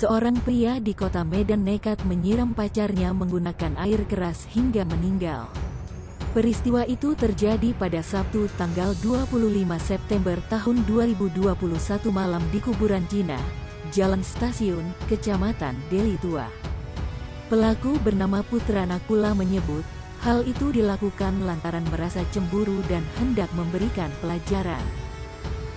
Seorang pria di kota Medan nekat menyiram pacarnya menggunakan air keras hingga meninggal. Peristiwa itu terjadi pada Sabtu tanggal 25 September tahun 2021 malam di kuburan Cina, Jalan Stasiun, Kecamatan Deli Tua. Pelaku bernama Putra Nakula menyebut, hal itu dilakukan lantaran merasa cemburu dan hendak memberikan pelajaran.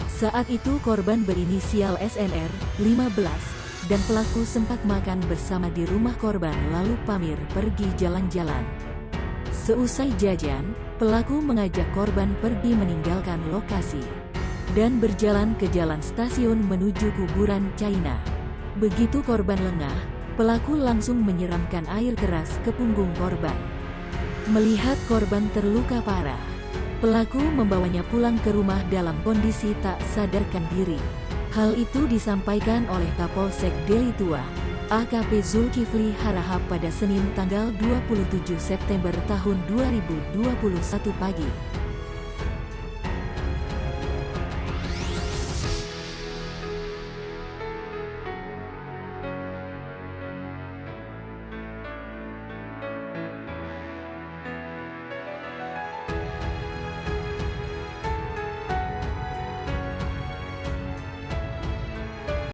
Saat itu korban berinisial SNR, 15, dan pelaku sempat makan bersama di rumah korban lalu pamir pergi jalan-jalan. Seusai jajan, pelaku mengajak korban pergi meninggalkan lokasi dan berjalan ke jalan stasiun menuju kuburan China. Begitu korban lengah, pelaku langsung menyiramkan air keras ke punggung korban. Melihat korban terluka parah, pelaku membawanya pulang ke rumah dalam kondisi tak sadarkan diri. Hal itu disampaikan oleh Kapolsek Deli Tua, AKP Zulkifli Harahap pada Senin tanggal 27 September tahun 2021 pagi.